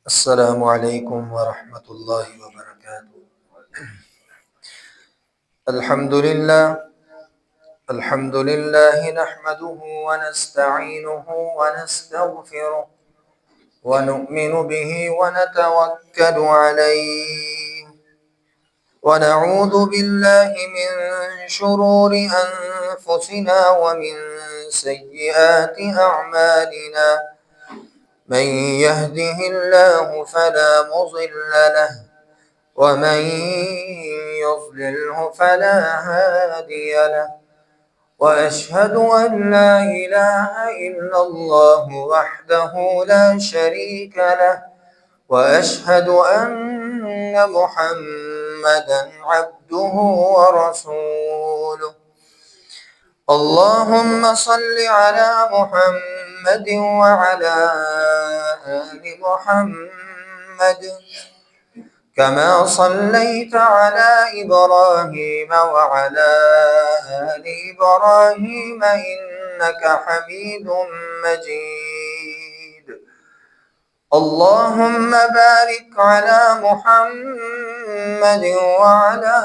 السلام علیکم ورحمۃ اللہ وبرکاتہ۔ الحمد للہ نحمده ونستعینه ونستغفره ونؤمن به ونتوکل علیہ ونعوذ باللہ من شرور انفسنا ومن سیئات اعمالنا، من يهده الله فلا مضل له ومن يضلله فلا هادي له، وأشهد أن لا إله إلا الله وحده لا شريك له، وأشهد أن محمدا عبده ورسوله۔ اللهم صل على محمد وعلى آل محمد كما صليت على إبراهيم وعلى آل إبراهيم إنك حميد مجيد۔ اللهم بارك على محمد وعلى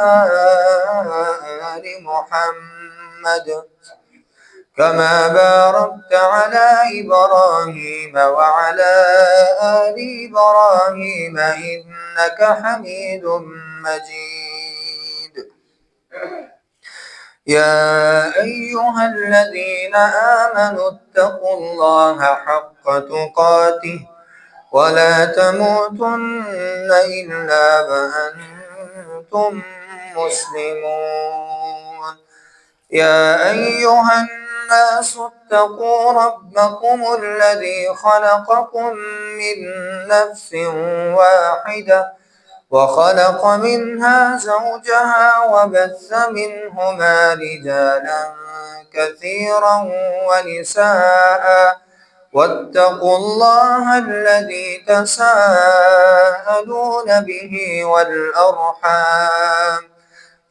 آل محمد كما باركت على إبراهيم وعلى آل إبراهيم إنك حميد مجيد۔ يا أيها الذين آمنوا اتقوا الله حق تقاته ولا تموتن إلا وأنتم مسلمون۔ يا أيها الناس اتقوا ربكم الذي خلقكم من نفس واحدة وخلق منها زوجها وبث منهما رجالا كثيرا ونساء، واتقوا الله الذي تساءلون به والأرحام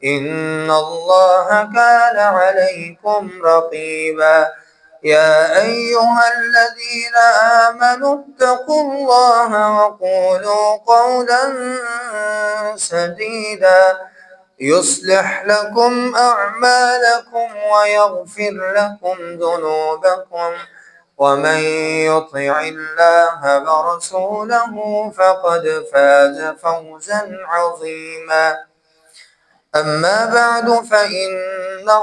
إن الله كان عليكم رقيبا۔ يا أيها الذين آمنوا اتقوا الله وقولوا قولا سديدا يصلح لكم أعمالكم ويغفر لكم ذنوبكم، ومن يطع الله ورسوله فقد فاز فوزا عظيما۔ أما بعد فإن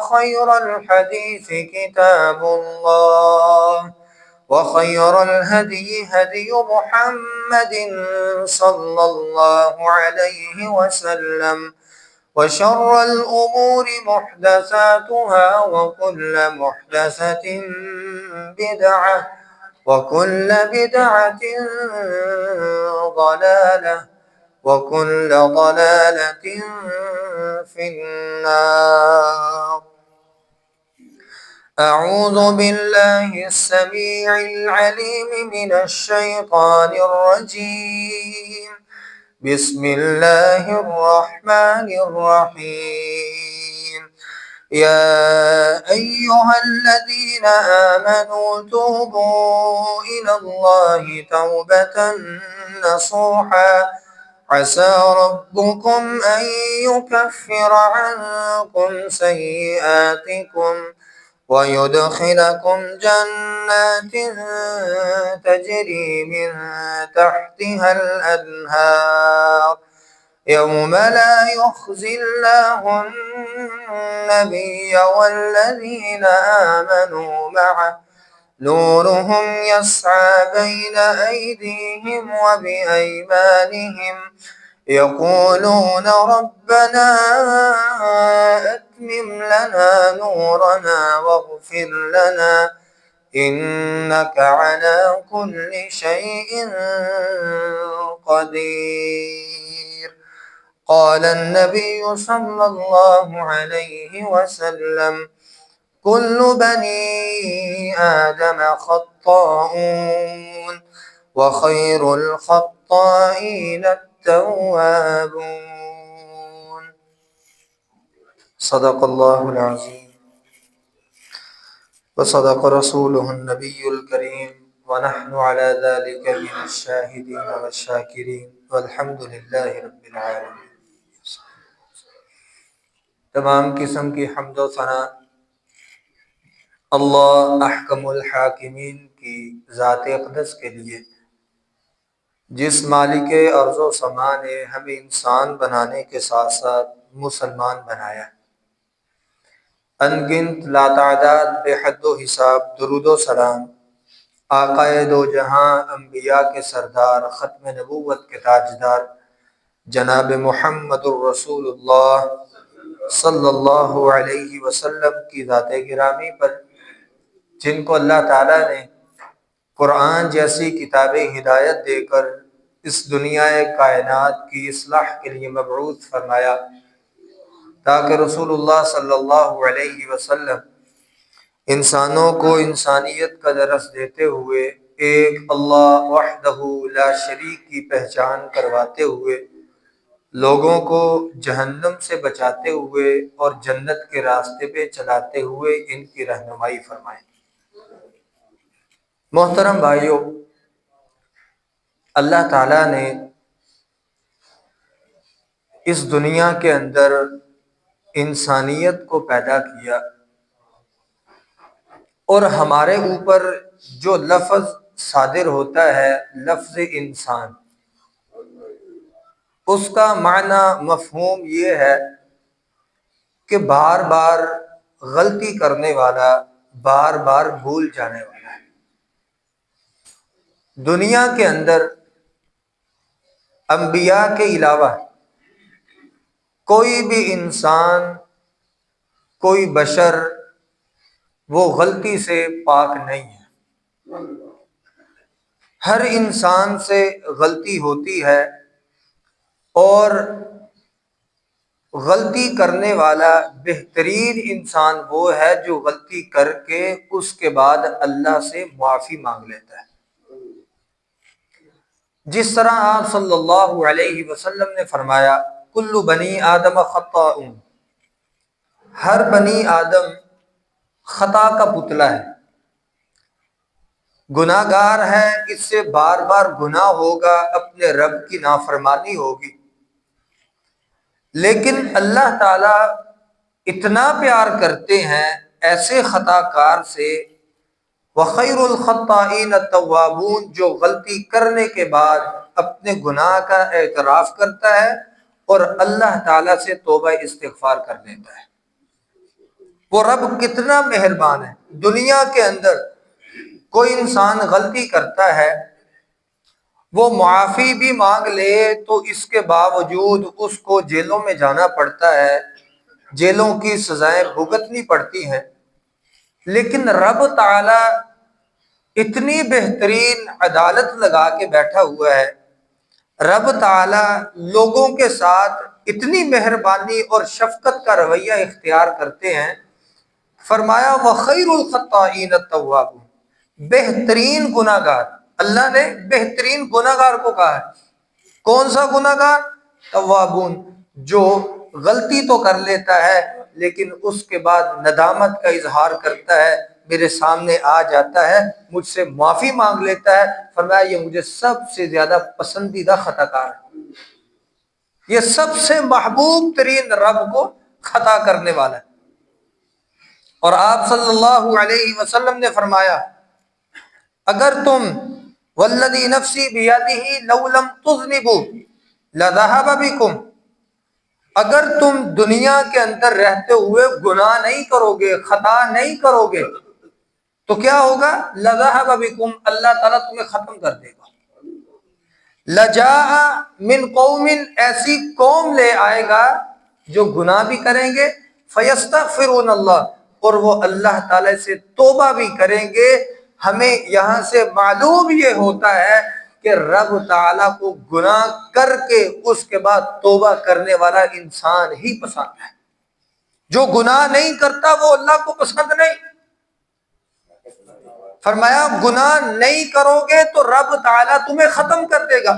خير الحديث كتاب الله، وخير الهدي هدي محمد صلى الله عليه وسلم، وشر الأمور محدثاتها وكل محدثة بدعة وكل بدعة ضلالة وكل ضلالة في النار۔ أعوذ بالله السميع العليم من الشيطان الرجيم، بسم الله الرحمن الرحيم۔ يا أيها الذين آمنوا توبوا إلى الله توبة نصوحا، عسى ربكم أن يكفر عنكم سيئاتكم ويدخلكم جنات تجري من تحتها الأنهار يوم لا يخزي الله النبي والذين آمنوا معه نورهم يسعى بين أيديهم وبأيمانهم يقولون ربنا أتمم لنا نورنا واغفر لنا إنك على كل شيء قدير۔ قال النبي صلى الله عليه وسلم كل بني آدم خطاؤون وخير الخطائين التوابون۔ صدق اللہ العظیم۔ وصدق رسوله النبي الكريم ونحن على ذلك من الشاهدين والشاكرين والحمد لله رب العالمين۔ تمام قسم کی حمد و ثنا اللہ احکم الحاکمین کی ذات اقدس کے لیے، جس مالک ارض و سما نے ہمیں انسان بنانے کے ساتھ ساتھ مسلمان بنایا۔ ان گنت لاتعداد بے حد و حساب درود و سلام آقائے دو جہاں انبیاء کے سردار، ختم نبوت کے تاجدار، جناب محمد الرسول اللہ صلی اللہ علیہ وسلم کی ذات گرامی پر، جن کو اللہ تعالیٰ نے قرآن جیسی کتاب ہدایت دے کر اس دنیا کائنات کی اصلاح کے لیے مبعوث فرمایا، تاکہ رسول اللہ صلی اللہ علیہ وسلم انسانوں کو انسانیت کا درس دیتے ہوئے ایک اللہ وحدہ لا شریک کی پہچان کرواتے ہوئے، لوگوں کو جہنم سے بچاتے ہوئے اور جنت کے راستے پہ چلاتے ہوئے ان کی رہنمائی فرمائیں۔ محترم بھائیوں، اللہ تعالیٰ نے اس دنیا کے اندر انسانیت کو پیدا کیا، اور ہمارے اوپر جو لفظ صادر ہوتا ہے لفظ انسان، اس کا معنی مفہوم یہ ہے کہ بار بار غلطی کرنے والا، بار بار بھول جانے والا ہے۔ دنیا کے اندر انبیاء کے علاوہ کوئی بھی انسان، کوئی بشر وہ غلطی سے پاک نہیں ہے۔ ہر انسان سے غلطی ہوتی ہے، اور غلطی کرنے والا بہترین انسان وہ ہے جو غلطی کر کے اس کے بعد اللہ سے معافی مانگ لیتا ہے۔ جس طرح آپ صلی اللہ علیہ وسلم نے فرمایا، کل بنی آدم خطاؤن، ہر بنی آدم خطا کا پتلا ہے، گناہ گار ہے، اس سے بار بار گناہ ہوگا، اپنے رب کی نافرمانی ہوگی، لیکن اللہ تعالیٰ اتنا پیار کرتے ہیں ایسے خطا کار سے، وخیر الخطائین التوابون، جو غلطی کرنے کے بعد اپنے گناہ کا اعتراف کرتا ہے اور اللہ تعالیٰ سے توبہ استغفار کر لیتا ہے۔ وہ رب کتنا مہربان ہے۔ دنیا کے اندر کوئی انسان غلطی کرتا ہے، وہ معافی بھی مانگ لے تو اس کے باوجود اس کو جیلوں میں جانا پڑتا ہے، جیلوں کی سزائیں بھگتنی پڑتی ہیں، لیکن رب تعالی اتنی بہترین عدالت لگا کے بیٹھا ہوا ہے، رب تعالی لوگوں کے ساتھ اتنی مہربانی اور شفقت کا رویہ اختیار کرتے ہیں۔ فرمایا وخیر الخطائین التوابون، بہترین گناہ گار، اللہ نے بہترین گناہ گار کو کہا ہے۔ کون سا گناہ گار؟ توابون، جو غلطی تو کر لیتا ہے لیکن اس کے بعد ندامت کا اظہار کرتا ہے، میرے سامنے آ جاتا ہے، مجھ سے معافی مانگ لیتا ہے۔ فرمایا یہ مجھے سب سے زیادہ پسندیدہ خطا کار ہے، یہ سب سے محبوب ترین رب کو خطا کرنے والا ہے۔ اور آپ صلی اللہ علیہ وسلم نے فرمایا، اگر تم والذی نفسی بیدہ لو لم تذنبوا لذہب بکم، اگر تم دنیا کے اندر رہتے ہوئے گناہ نہیں کرو گے، خطا نہیں کرو گے، تو کیا ہوگا؟ لذہب بکم، اللہ تعالیٰ تمہیں ختم کر دے گا۔ لجاء من قوم، ایسی قوم لے آئے گا جو گناہ بھی کریں گے، فیستغفرون اللہ، اور وہ اللہ تعالیٰ سے توبہ بھی کریں گے۔ ہمیں یہاں سے معلوم یہ ہوتا ہے کہ رب تعالیٰ کو گناہ کر کے اس کے بعد توبہ کرنے والا انسان ہی پسند ہے۔ جو گناہ نہیں کرتا وہ اللہ کو پسند نہیں۔ فرمایا گناہ نہیں کرو گے تو رب تعالیٰ تمہیں ختم کر دے گا۔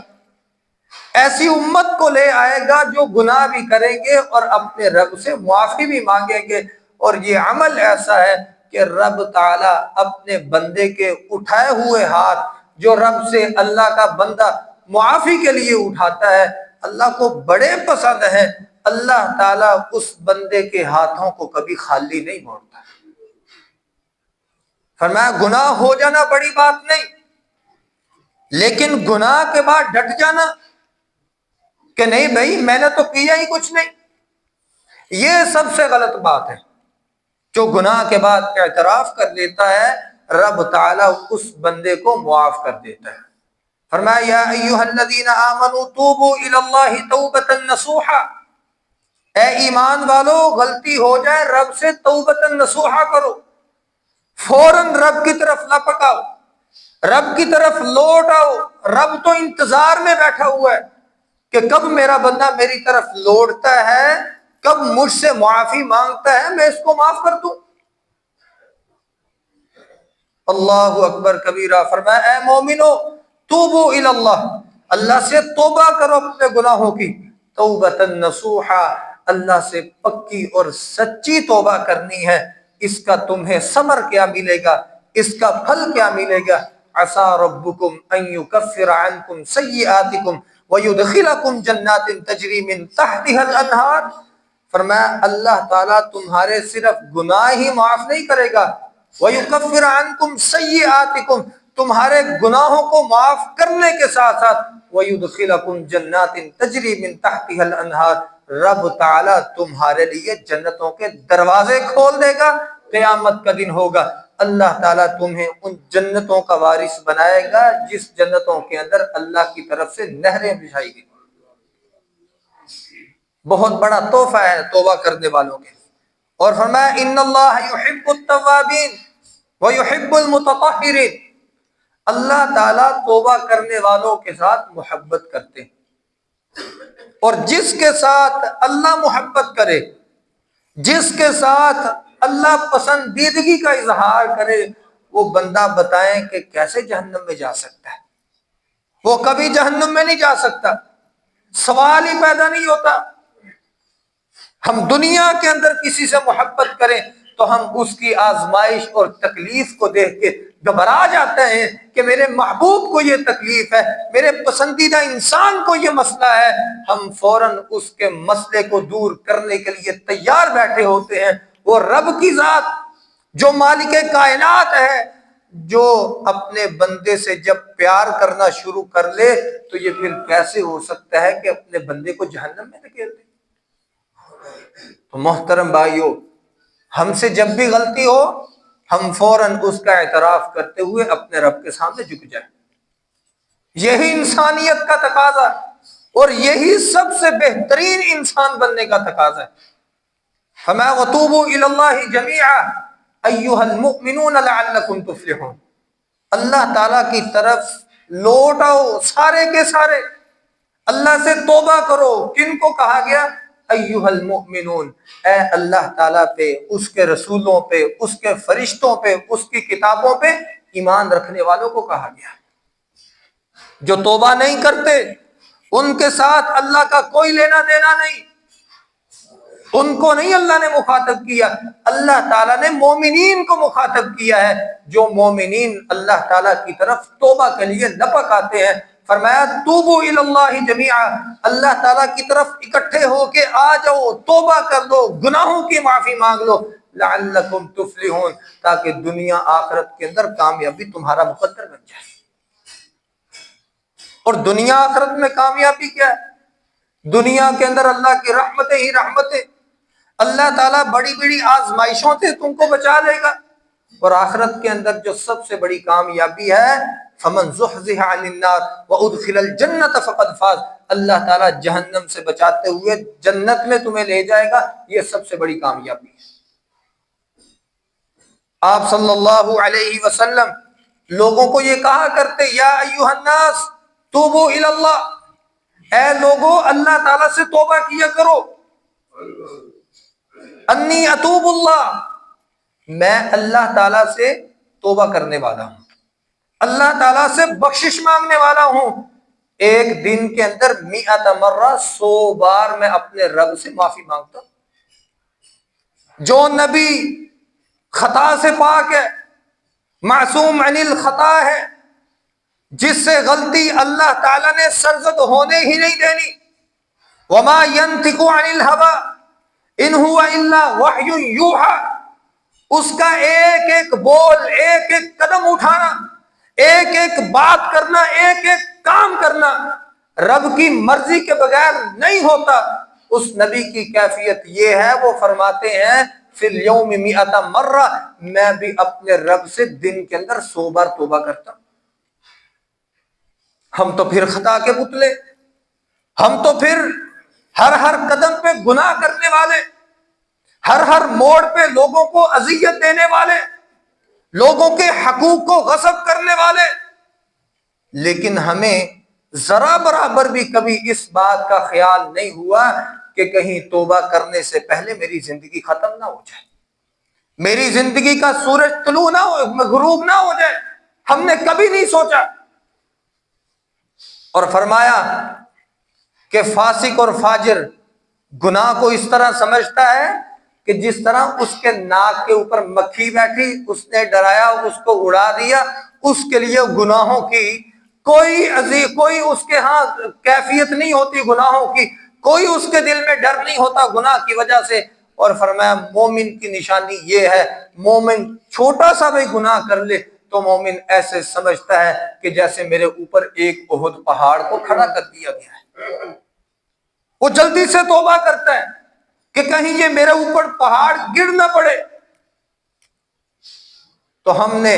ایسی امت کو لے آئے گا جو گناہ بھی کریں گے اور اپنے رب سے معافی بھی مانگیں گے، اور یہ عمل ایسا ہے کہ رب تعالی اپنے بندے کے اٹھائے ہوئے ہاتھ جو رب سے اللہ کا بندہ معافی کے لیے اٹھاتا ہے اللہ کو بڑے پسند ہے. اللہ تعالیٰ اس بندے کے ہاتھوں کو کبھی خالی نہیں موڑتا. فرمایا گناہ ہو جانا بڑی بات نہیں، لیکن گناہ کے بعد ڈٹ جانا کہ نہیں بھائی میں نے تو کیا ہی کچھ نہیں، یہ سب سے غلط بات ہے. جو گناہ کے بعد اعتراف کر لیتا ہے رب تعالیٰ اس بندے کو معاف کر دیتا ہے. فرمایا یا ایھا الذین آمنوا توبوا الی اللہ توبۃ نصوحا، اے ایمان والو غلطی ہو جائے رب سے توبۃ نصوحا کرو، فوراً رب کی طرف لپک آؤ، رب کی طرف لوٹ آؤ. رب تو انتظار میں بیٹھا ہوا ہے کہ کب میرا بندہ میری طرف لوٹتا ہے، کب مجھ سے معافی مانگتا ہے، میں اس کو معاف کر دوں. اللہ اکبر کبیرہ. فرمایا اے مومنو توبوا الی اللہ، اللہ سے توبہ کرو اپنے گناہوں کی، توبۃ نصوحا، اللہ سے پکی اور سچی توبہ کرنی ہے. اس کا تمہیں ثمر کیا ملے گا، اس کا پھل کیا ملے گا. عسى ربكم ان يكفر عنكم سيئاتكم ويدخلكم جنات تجری من تحتها الانہار. فرمایا اللہ تعالیٰ تمہارے صرف گناہ ہی معاف نہیں کرے گا، وَيُكَفِّرَ عَنْكُمْ سَيِّئَاتِكُمْ، تمہارے گناہوں کو معاف کرنے کے ساتھ ساتھ وَيُدْخِلَكُمْ جَنَّاتٍ تَجْرِي مِن تَحْتِهَا الْأَنْهَارُ، رب تعالیٰ تمہارے لیے جنتوں کے دروازے کھول دے گا. قیامت کا دن ہوگا اللہ تعالیٰ تمہیں ان جنتوں کا وارث بنائے گا جس جنتوں کے اندر اللہ کی طرف سے نہریں بچھائی گئی. بہت بڑا تحفہ ہے توبہ کرنے والوں کے. اور فرمایا ان اللہ یحب التوابین ویحب المتطہرین، اللہ تعالیٰ توبہ کرنے والوں کے ساتھ محبت کرتے ہیں، اور جس کے ساتھ اللہ محبت کرے، جس کے ساتھ اللہ پسندیدگی کا اظہار کرے، وہ بندہ بتائیں کہ کیسے جہنم میں جا سکتا ہے. وہ کبھی جہنم میں نہیں جا سکتا، سوال ہی پیدا نہیں ہوتا. ہم دنیا کے اندر کسی سے محبت کریں تو ہم اس کی آزمائش اور تکلیف کو دیکھ کے گھبرا جاتے ہیں کہ میرے محبوب کو یہ تکلیف ہے، میرے پسندیدہ انسان کو یہ مسئلہ ہے. ہم فوراً اس کے مسئلے کو دور کرنے کے لیے تیار بیٹھے ہوتے ہیں. وہ رب کی ذات جو مالک کائنات ہے، جو اپنے بندے سے جب پیار کرنا شروع کر لے تو یہ پھر کیسے ہو سکتا ہے کہ اپنے بندے کو جہنم میں دھکیل دے. تو محترم بھائیو، ہم سے جب بھی غلطی ہو ہم فوراً اس کا اعتراف کرتے ہوئے اپنے رب کے سامنے جھک جائیں. یہی انسانیت کا تقاضا اور یہی سب سے بہترین انسان بننے کا تقاضا ہے. فرمایا وَتُوبُوا إِلَى اللَّهِ جَمِيعًا أَيُّهَا الْمُؤْمِنُونَ لَعَلَّكُمْ تُفْلِحُونَ، اللہ تعالیٰ کی طرف لوٹ آؤ سارے کے سارے، اللہ سے توبہ کرو. کن کو کہا گیا؟ ایھا المؤمنون، اے اللہ تعالیٰ پہ، اس کے رسولوں پہ، اس کے فرشتوں پہ، اس کی کتابوں پہ ایمان رکھنے والوں کو کہا گیا. جو توبہ نہیں کرتے ان کے ساتھ اللہ کا کوئی لینا دینا نہیں، ان کو نہیں اللہ نے مخاطب کیا، اللہ تعالیٰ نے مومنین کو مخاطب کیا ہے. جو مومنین اللہ تعالیٰ کی طرف توبہ کے لیے لپک آتے ہیں. فرمایا توبوا الی اللہ جمیعا، اللہ تعالیٰ کی طرف اکٹھے ہو کے آ جاؤ، توبہ کر دو، گناہوں کی معافی مانگ لو، لعلکم تفلحون، تاکہ دنیا آخرت کے اندر کامیابی تمہارا مقدر بن جائے. اور دنیا آخرت میں کامیابی کیا ہے؟ دنیا کے اندر اللہ کی رحمتیں ہی رحمتیں، اللہ تعالیٰ بڑی بڑی آزمائشوں سے تم کو بچا لے گا. اور آخرت کے اندر جو سب سے بڑی کامیابی ہے فمن زحزح عن النار وادخل الجنۃ فقد فاز، اللہ تعالیٰ جہنم سے بچاتے ہوئے جنت میں تمہیں لے جائے گا، یہ سب سے بڑی کامیابی ہے. آپ صلی اللہ علیہ وسلم لوگوں کو یہ کہا کرتے یا ایھا الناس توبوا الی اللہ، اے لوگو اللہ تعالیٰ سے توبہ کیا کرو. انی اتوب اللہ، میں اللہ تعالیٰ سے توبہ کرنے والا ہوں، اللہ تعالیٰ سے بخشش مانگنے والا ہوں. ایک دن کے اندر 100 مرہ 100 بار میں اپنے رب سے معافی مانگتا ہوں. جو نبی خطا سے پاک ہے، معصوم عن الخطا ہے، جس سے غلطی اللہ تعالیٰ نے سرزد ہونے ہی نہیں دینی۔ وما ينطق عن الهوى ان هو الا وحی یوحى، اس کا ایک ایک بول، ایک ایک قدم اٹھانا، ایک ایک بات کرنا، ایک ایک کام کرنا رب کی مرضی کے بغیر نہیں ہوتا۔ اس نبی کی کیفیت یہ ہے، وہ فرماتے ہیں فی الیوم 100 مرہ، میں بھی اپنے رب سے دن کے اندر 100 بار توبہ کرتا ہوں۔ ہم تو پھر خطا کے پتلے، ہم تو پھر ہر قدم پہ گناہ کرنے والے، ہر موڑ پہ لوگوں کو اذیت دینے والے، لوگوں کے حقوق کو غصب کرنے والے، لیکن ہمیں ذرا برابر بھی کبھی اس بات کا خیال نہیں ہوا کہ کہیں توبہ کرنے سے پہلے میری زندگی ختم نہ ہو جائے، میری زندگی کا سورج طلوع نہ ہو، غروب نہ ہو جائے۔ ہم نے کبھی نہیں سوچا۔ اور فرمایا کہ فاسق اور فاجر گناہ کو اس طرح سمجھتا ہے کہ جس طرح اس کے ناک کے اوپر مکھی بیٹھی، اس نے ڈرایا، اس کو اڑا دیا، اس کے لیے گناہوں کی کوئی اس کے ہاں کیفیت نہیں ہوتی، گناہوں کی کوئی اس کے دل میں ڈر نہیں ہوتا گناہ کی وجہ سے۔ اور فرمایا مومن کی نشانی یہ ہے، مومن چھوٹا سا بھی گناہ کر لے تو مومن ایسے سمجھتا ہے کہ جیسے میرے اوپر ایک احد پہاڑ کو کھڑا کر دیا گیا ہے۔ وہ جلدی سے توبہ کرتا ہے کہ کہیں یہ میرے اوپر پہاڑ گر نہ پڑے۔ تو ہم نے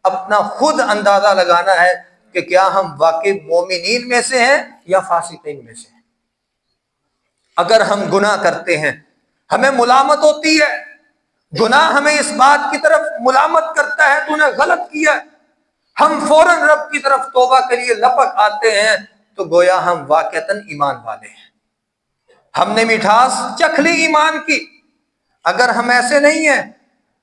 اپنا خود اندازہ لگانا ہے کہ کیا ہم واقعی مومنین میں سے ہیں یا فاسقین میں سے ہیں۔ اگر ہم گناہ کرتے ہیں، ہمیں ملامت ہوتی ہے، گناہ ہمیں اس بات کی طرف ملامت کرتا ہے تو نے غلط کیا، ہم فوراً رب کی طرف توبہ کے لیے لپک آتے ہیں، تو گویا ہم واقعتاً ایمان والے ہیں، ہم نے مٹھاس چکھ لی ایمان کی۔ اگر ہم ایسے نہیں ہیں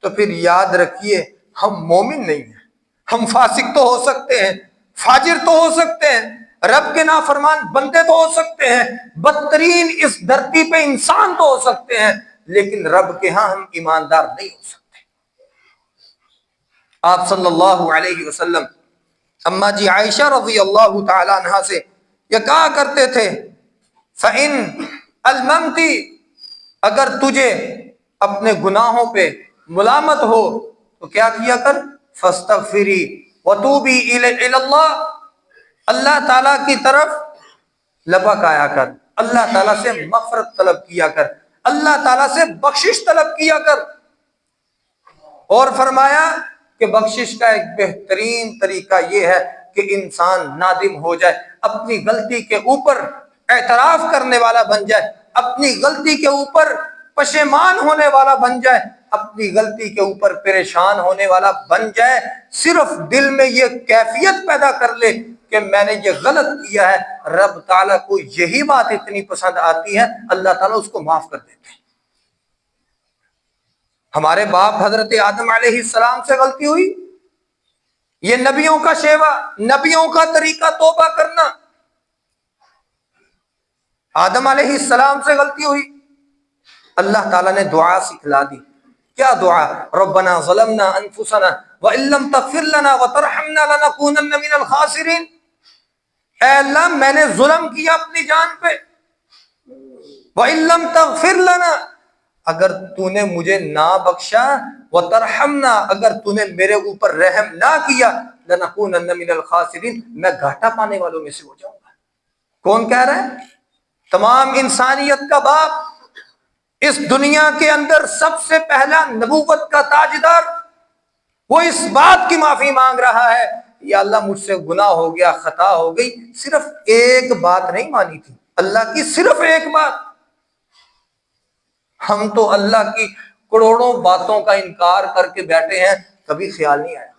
تو پھر یاد رکھیے ہم مومن نہیں ہیں۔ ہم فاسق تو ہو سکتے ہیں، فاجر تو ہو سکتے ہیں، رب کے نافرمان بندے تو ہو سکتے ہیں، بدترین اس دھرتی پہ انسان تو ہو سکتے ہیں، لیکن رب کے ہاں ہم ایماندار نہیں ہو سکتے۔ آپ صلی اللہ علیہ وسلم اما جی عائشہ رضی اللہ تعالی عنہا سے یہ کہا کرتے تھے فَإِنْ الْمَمْتِ، اگر تجھے اپنے گناہوں پہ ملامت ہو تو کیا کیا کر، فَاسْتَغْفِرِي وَتُوبِي إِلَى اللَّهِ، اللہ تعالیٰ کی طرف لپک آیا کر، اللہ تعالیٰ سے مغفرت طلب کیا کر، اللہ تعالیٰ سے بخشش طلب کیا کر۔ اور فرمایا کہ بخشش کا ایک بہترین طریقہ یہ ہے کہ انسان نادم ہو جائے، اپنی غلطی کے اوپر اعتراف کرنے والا بن جائے، اپنی غلطی کے اوپر پشیمان ہونے والا بن جائے، اپنی غلطی کے اوپر پریشان ہونے والا بن جائے، صرف دل میں یہ کیفیت پیدا کر لے کہ میں نے یہ غلط کیا ہے، رب تعالیٰ کو یہی بات اتنی پسند آتی ہے، اللہ تعالیٰ اس کو معاف کر دیتے ہیں۔ ہمارے باپ حضرت آدم علیہ السلام سے غلطی ہوئی، یہ نبیوں کا شیوا، نبیوں کا طریقہ توبہ کرنا۔ آدم علیہ السلام سے غلطی ہوئی، اللہ تعالیٰ نے دعا سکھلا دی۔ کیا دعا؟ ربنا ظلمنا انفسنا وان لم تغفر لنا وترحمنا لنکونن من الخاسرین، اے اللہ میں نے ظلم کیا اپنی جان پہ، وان لم تغفر لنا، اگر تو نے مجھے نہ بخشا، وترحمنا، اگر تو نے میرے اوپر رحم نہ کیا، لنکونن من الخاسرین، میں گھاٹا پانے والوں میں سے ہو جاؤں گا۔ کون کہہ رہا ہے؟ تمام انسانیت کا باپ، اس دنیا کے اندر سب سے پہلا نبوت کا تاجدار، وہ اس بات کی معافی مانگ رہا ہے یا اللہ مجھ سے گناہ ہو گیا، خطا ہو گئی، صرف ایک بات نہیں مانی تھی اللہ کی، صرف ایک بات۔ ہم تو اللہ کی کروڑوں باتوں کا انکار کر کے بیٹھے ہیں، کبھی خیال نہیں آیا۔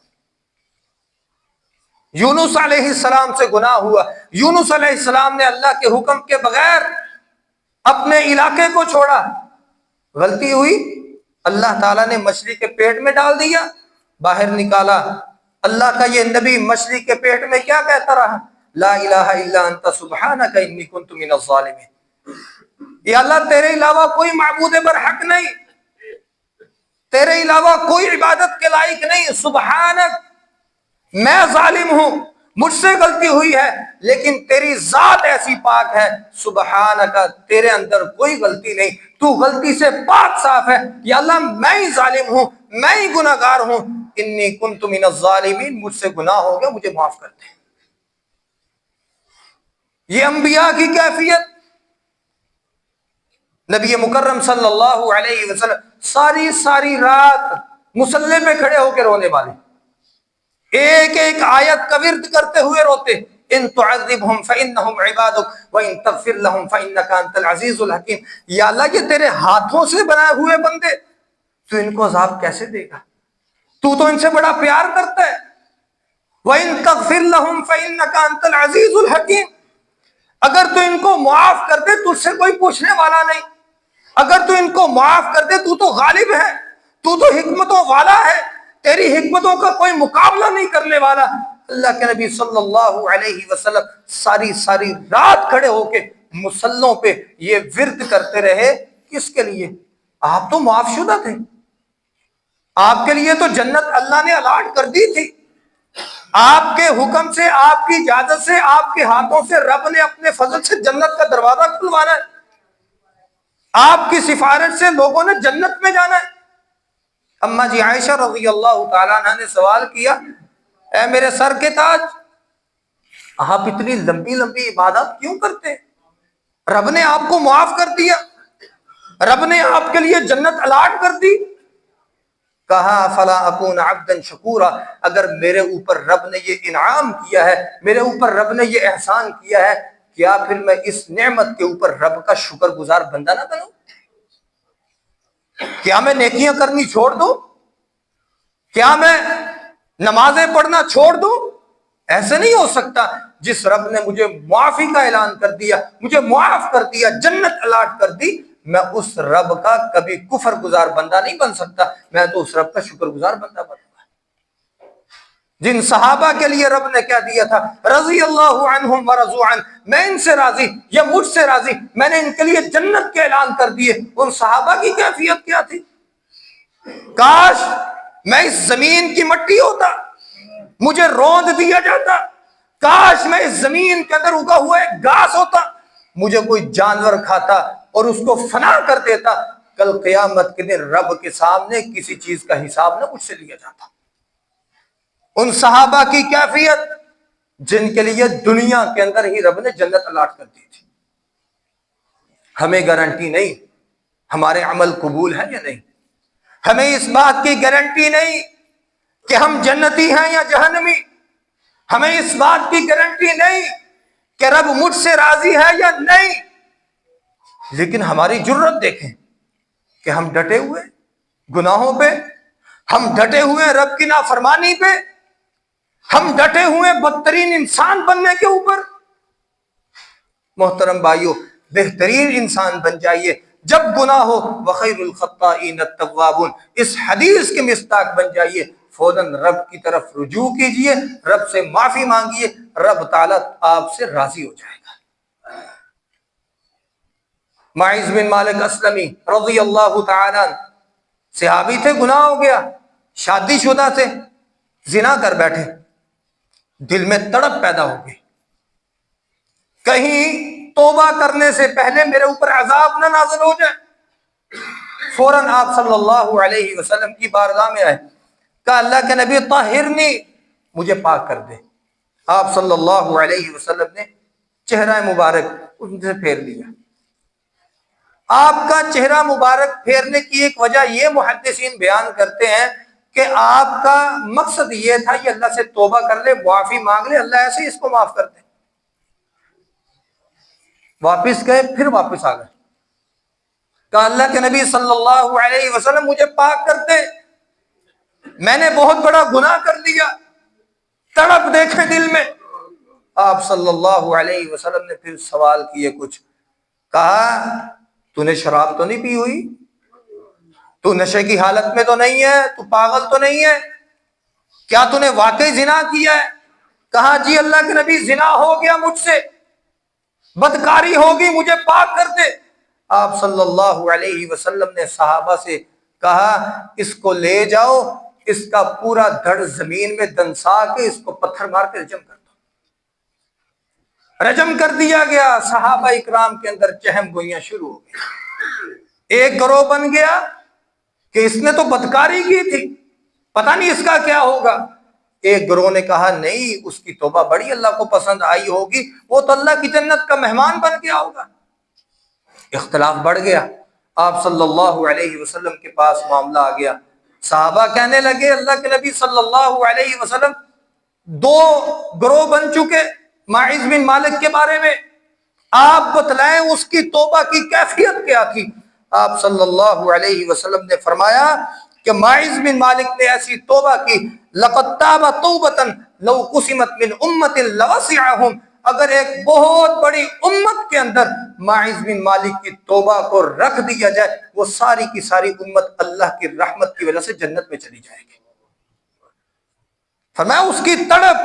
یونس علیہ السلام سے گناہ ہوا، یونس علیہ السلام نے اللہ کے حکم کے بغیر اپنے علاقے کو چھوڑا، غلطی ہوئی، اللہ تعالیٰ نے مچھلی کے پیٹ میں ڈال دیا، باہر نکالا۔ اللہ کا یہ نبی مچھلی کے پیٹ میں کیا کہتا رہا؟ لا الہ الا انت سبحانک انی کنت من الظالمین، یا اللہ تیرے علاوہ کوئی معبود برحق نہیں، تیرے علاوہ کوئی عبادت کے لائق نہیں، سبحانک، میں ظالم ہوں، مجھ سے غلطی ہوئی ہے، لیکن تیری ذات ایسی پاک ہے، سبحانک، تیرے اندر کوئی غلطی نہیں، تو غلطی سے پاک صاف ہے، یا اللہ میں ہی ظالم ہوں، میں ہی گناہگار ہوں، انی کنت من الظالمین، مجھ سے گناہ ہو گیا، مجھے معاف کر دے۔ یہ انبیاء کی کیفیت۔ نبی مکرم صلی اللہ علیہ وسلم ساری رات مصلی پہ کھڑے ہو کے رونے والے، ایک ایک آیت کا ورد کرتے ہوئے روتے، ان تعذبہم فانہم عبادک وان تغفر لہم فانک انت العزیز الحکیم، یا اللہ یہ تیرے ہاتھوں سے بنائے ہوئے بندے، تو ان کو عذاب کیسے دے گا؟ تو ان سے بڑا پیار کرتا ہے۔ وان تغفر لہم فانک انت العزیز الحکیم، اگر تو ان کو معاف کر دے تجھ سے کوئی پوچھنے والا نہیں، اگر تو ان کو معاف کر دے تو غالب ہے، تو حکمتوں والا ہے، تیری حکمتوں کا کوئی مقابلہ نہیں کرنے والا۔ اللہ کے نبی صلی اللہ علیہ وسلم ساری رات کھڑے ہو کے مصلوں پہ یہ ورد کرتے رہے، کس کے لیے؟ آپ تو معاف شدہ تھے، آپ کے لیے تو جنت اللہ نے الاٹ کر دی تھی، آپ کے حکم سے، آپ کی اجازت سے، آپ کے ہاتھوں سے رب نے اپنے فضل سے جنت کا دروازہ کھلوانا ہے، آپ کی سفارش سے لوگوں نے جنت میں جانا ہے۔ اما جی عائشہ رضی اللہ تعالیٰ عنہ نے سوال کیا، اے میرے سر کے تاج، آپ اتنی لمبی لمبی عبادت کیوں کرتے ہیں؟ رب نے آپ کو معاف کر دیا، رب نے آپ کے لیے جنت الاٹ کر دی۔ کہا فلا اکون عبدا شکورا، اگر میرے اوپر رب نے یہ انعام کیا ہے، میرے اوپر رب نے یہ احسان کیا ہے، کیا پھر میں اس نعمت کے اوپر رب کا شکر گزار بندہ نہ بنوں؟ کیا میں نیکیاں کرنی چھوڑ دوں؟ کیا میں نمازیں پڑھنا چھوڑ دوں؟ ایسے نہیں ہو سکتا۔ جس رب نے مجھے معافی کا اعلان کر دیا، مجھے معاف کر دیا، جنت الاٹ کر دی، میں اس رب کا کبھی کفر گزار بندہ نہیں بن سکتا، میں تو اس رب کا شکر گزار بندہ بنوں گا۔ جن صحابہ کے لیے رب نے کیا دیا تھا، رضی اللہ عنہم ورضوا عنہ، میں ان سے راضی، یہ مجھ سے راضی، میں نے ان کے لیے جنت کے اعلان کر دیے۔ ان صحابہ کی کیفیت کیا تھی؟ کاش میں اس زمین کی مٹی ہوتا، مجھے روند دیا جاتا، کاش میں اس زمین کے اندر اگا ہوا ایک گھاس ہوتا، مجھے کوئی جانور کھاتا اور اس کو فنا کر دیتا، کل قیامت کے دن رب کے سامنے کسی چیز کا حساب نہ مجھ سے لیا جاتا۔ ان صحابہ کی کیفیت جن کے لیے دنیا کے اندر ہی رب نے جنت الاٹ کر دی تھی۔ ہمیں گارنٹی نہیں ہمارے عمل قبول ہے یا نہیں، ہمیں اس بات کی گارنٹی نہیں کہ ہم جنتی ہیں یا جہنمی، ہمیں اس بات کی گارنٹی نہیں کہ رب مجھ سے راضی ہے یا نہیں، لیکن ہماری جرت دیکھیں کہ ہم ڈٹے ہوئے گناہوں پہ، ہم ڈٹے ہوئے رب کی نافرمانی پہ، ہم ڈٹے ہوئے بدترین انسان بننے کے اوپر۔ محترم بھائیو، بہترین انسان بن جائیے جب گناہ ہو، وخیر الخطائین التوابون، اس حدیث کے مصداق بن جائیے، فوراً رب کی طرف رجوع کیجئے، رب سے معافی مانگیے، رب تعالیٰ آپ سے راضی ہو جائے گا۔ معاذ بن مالک اسلمی رضی اللہ تعالیٰ عنہ صحابی تھے، گناہ ہو گیا، شادی شدہ تھے، زنا کر بیٹھے، دل میں تڑپ پیدا ہو گئی، کہیں توبہ کرنے سے پہلے میرے اوپر عذاب نہ نازل ہو جائے۔ فوراً آپ صلی اللہ علیہ وسلم کی بارگاہ میں آئے، کہا اللہ کے نبی طہرنی، مجھے پاک کر دے۔ آپ صلی اللہ علیہ وسلم نے چہرہ مبارک ان سے پھیر لیا۔ آپ کا چہرہ مبارک پھیرنے کی ایک وجہ یہ محدثین بیان کرتے ہیں کہ آپ کا مقصد یہ تھا کہ اللہ سے توبہ کر لے، معافی مانگ لے، اللہ ایسے اس کو معاف کر دے۔ واپس گئے، پھر واپس آ گئے، کہا اللہ کے نبی صلی اللہ علیہ وسلم مجھے پاک کر دے، میں نے بہت بڑا گناہ کر دیا، تڑپ دیکھیں دل میں۔ آپ صلی اللہ علیہ وسلم نے پھر سوال کیے کچھ، کہا تو نے شراب تو نہیں پی ہوئی، تو نشے کی حالت میں تو نہیں ہے، تو پاگل تو نہیں ہے، کیا تو نے واقعی زنا کیا ہے؟ کہا جی اللہ کے نبی زنا ہو گیا مجھ سے، بدکاری ہوگی، مجھے پاک کر دے۔ آپ صلی اللہ علیہ وسلم نے صحابہ سے کہا اس کو لے جاؤ، اس کا پورا دھڑ زمین میں دنسا کے اس کو پتھر مار کے رجم کر دو۔ رجم کر دیا گیا۔ صحابہ اکرام کے اندر چہم گوئیاں شروع ہو گئی۔ ایک گروہ بن گیا کہ اس نے تو بدکاری کی تھی، پتہ نہیں اس کا کیا ہوگا۔ ایک گروہ نے کہا نہیں، اس کی توبہ بڑی اللہ کو پسند آئی ہوگی، وہ تو اللہ کی جنت کا مہمان بن گیا ہوگا۔ اختلاف بڑھ گیا۔ آپ صلی اللہ علیہ وسلم کے پاس معاملہ آ گیا۔ صحابہ کہنے لگے اللہ کے نبی صلی اللہ علیہ وسلم، دو گروہ بن چکے ماعز بن مالک کے بارے میں، آپ بتلائیں اس کی توبہ کی کیفیت کیا تھی۔ آپ صلی اللہ علیہ وسلم نے فرمایا کہ ماعز بن مالک نے ایسی توبہ کی، لقد تاب توبۃ لو قسمت من امۃ لوسعهم، اگر ایک بہت بڑی امت کے اندر ماعز بن مالک کی توبہ کو رکھ دیا جائے، وہ ساری کی ساری امت اللہ کی رحمت کی وجہ سے جنت میں چلی جائے گی۔ فرمایا اس کی تڑپ،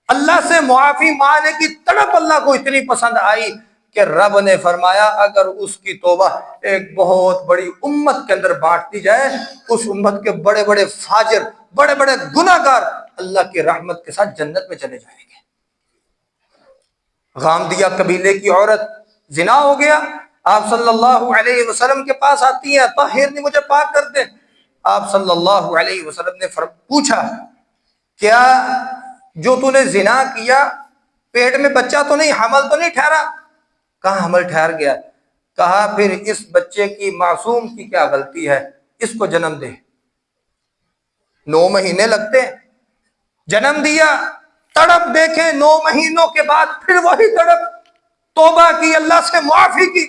اللہ سے معافی مانگنے کی تڑپ اللہ کو اتنی پسند آئی کہ رب نے فرمایا اگر اس کی توبہ ایک بہت بڑی امت کے اندر بانٹ دی جائے، اس امت کے بڑے بڑے فاجر، بڑے بڑے گناہگار اللہ کی رحمت کے ساتھ جنت میں چلے جائیں گے۔ غامدیہ قبیلے کی عورت، زنا ہو گیا، آپ صلی اللہ علیہ وسلم کے پاس آتی ہے، طاہرنی مجھے پاک کر دے۔ آپ صلی اللہ علیہ وسلم نے پوچھا کیا جو تو نے زنا کیا پیٹ میں بچہ تو نہیں، حمل تو نہیں ٹھہرا؟ کہاں حمل ٹھہر گیا۔ کہا پھر اس بچے کی معصوم کی کیا غلطی ہے، اس کو جنم دے۔ 9 مہینے لگتے، جنم دیا، تڑپ دیکھیں 9 مہینوں کے بعد پھر وہی تڑپ، توبہ کی، اللہ سے معافی کی،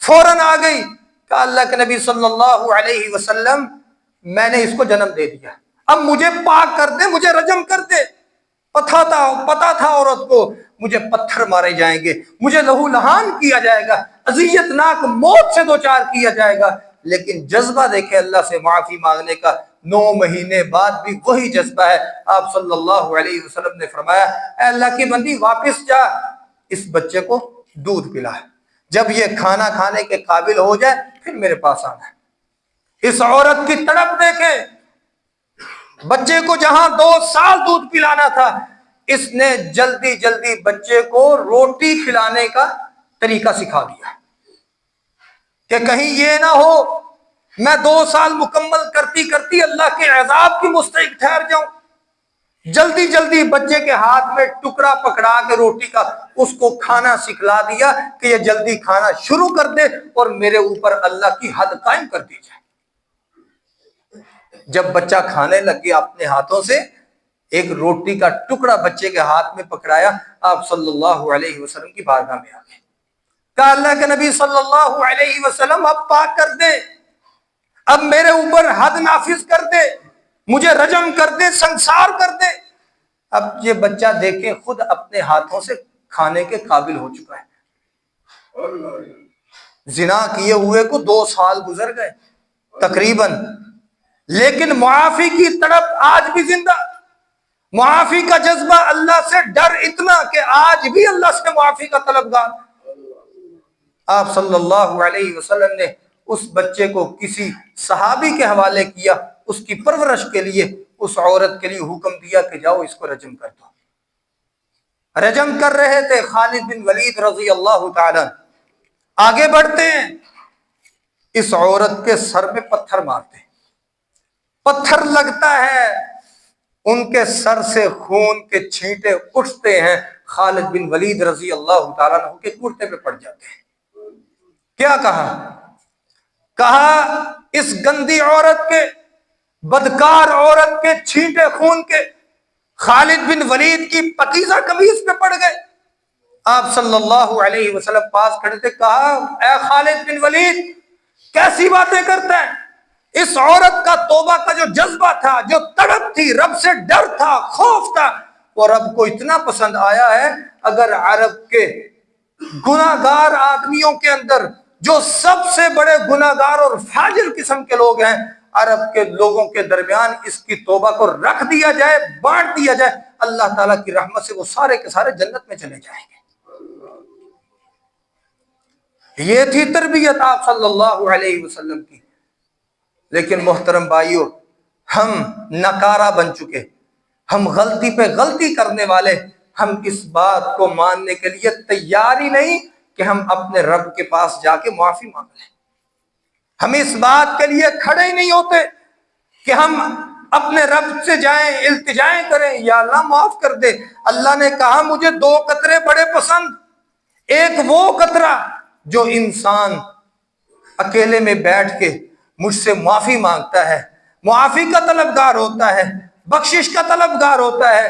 فوراً آ گئی۔ کہا اللہ کے نبی صلی اللہ علیہ وسلم میں نے اس کو جنم دے دیا، اب مجھے پاک کر دے، مجھے رجم کر دے۔ پتا تھا عورت کو مجھے پتھر مارے جائیں گے، مجھے لہو لہان کیا جائے گا، اذیت ناک موت سے دوچار کیا جائے گا، لیکن جذبہ دیکھے اللہ سے معافی مانگنے کا، 9 مہینے بعد بھی وہی جذبہ ہے۔ آپ صلی اللہ علیہ وسلم نے فرمایا اے اللہ کی بندی واپس جا، اس بچے کو دودھ پلا، جب یہ کھانا کھانے کے قابل ہو جائے پھر میرے پاس آنا ہے۔ اس عورت کی تڑپ دیکھیں، بچے کو جہاں 2 سال دودھ پلانا تھا، اس نے جلدی جلدی بچے کو روٹی کھلانے کا طریقہ سکھا دیا کہ کہیں یہ نہ ہو میں 2 سال مکمل کرتی کرتی اللہ کے عذاب کی مستحق ٹھہر جاؤں۔ جلدی جلدی بچے کے ہاتھ میں ٹکڑا پکڑا کے روٹی کا اس کو کھانا سکھلا دیا کہ یہ جلدی کھانا شروع کر دے اور میرے اوپر اللہ کی حد قائم کر دی جائے۔ جب بچہ کھانے لگ گیا اپنے ہاتھوں سے، ایک روٹی کا ٹکڑا بچے کے ہاتھ میں پکڑایا، آپ صلی اللہ علیہ وسلم کی بارگاہ میں آ گئے۔ کہا اللہ کے نبی صلی اللہ علیہ وسلم اب پاک کر دے، اب میرے اوپر حد نافذ کر دے، مجھے رجم کر دے، سنسار کر دے۔ اب یہ بچہ دیکھیں خود اپنے ہاتھوں سے کھانے کے قابل ہو چکا ہے۔ زنا کیے ہوئے کو 2 سال گزر گئے تقریباً، لیکن معافی کی تڑپ آج بھی زندہ، معافی کا جذبہ، اللہ سے ڈر اتنا کہ آج بھی اللہ سے معافی کا طلبگار۔ آپ صلی اللہ علیہ وسلم نے اس بچے کو کسی صحابی کے حوالے کیا، اس کی پرورش کے لیے، اس عورت کے لیے حکم دیا کہ جاؤ اس کو رجم کر دو۔ رجم کر رہے تھے، خالد بن ولید رضی اللہ تعالی آگے بڑھتے ہیں، اس عورت کے سر میں پتھر مارتے ہیں، پتھر لگتا ہے، ان کے سر سے خون کے چھینٹے اٹھتے ہیں، خالد بن ولید رضی اللہ تعالیٰ عنہ کے کرتے پہ پڑ جاتے ہیں۔ کیا کہا اس گندی عورت کے، بدکار عورت کے چھینٹے خون کے خالد بن ولید کی پکیزہ قمیص پہ پڑ گئے۔ آپ صلی اللہ علیہ وسلم پاس کھڑے تھے، کہا اے خالد بن ولید کیسی باتیں کرتا ہے؟ اس عورت کا توبہ کا جو جذبہ تھا، جو تڑپ تھی، رب سے ڈر تھا، خوف تھا، وہ رب کو اتنا پسند آیا ہے، اگر عرب کے گناہگار آدمیوں کے اندر جو سب سے بڑے گناہگار اور فاجر قسم کے لوگ ہیں، عرب کے لوگوں کے درمیان اس کی توبہ کو رکھ دیا جائے، بانٹ دیا جائے، اللہ تعالیٰ کی رحمت سے وہ سارے کے سارے جنت میں چلے جائیں گے۔ یہ تھی تربیت آپ صلی اللہ علیہ وسلم کی۔ لیکن محترم بھائیوں، ہم نکارہ بن چکے، ہم غلطی پہ غلطی کرنے والے، ہم اس بات کو ماننے کے لیے تیار ہی نہیں کہ ہم اپنے رب کے پاس جا کے معافی مانگ لیں۔ ہم اس بات کے لیے کھڑے ہی نہیں ہوتے کہ ہم اپنے رب سے جائیں، التجائیں کریں، یا اللہ معاف کر دے۔ اللہ نے کہا مجھے دو قطرے بڑے پسند، ایک وہ قطرہ جو انسان اکیلے میں بیٹھ کے مجھ سے معافی مانگتا ہے، معافی کا طلبگار ہوتا ہے، بخشش کا طلبگار ہوتا ہے،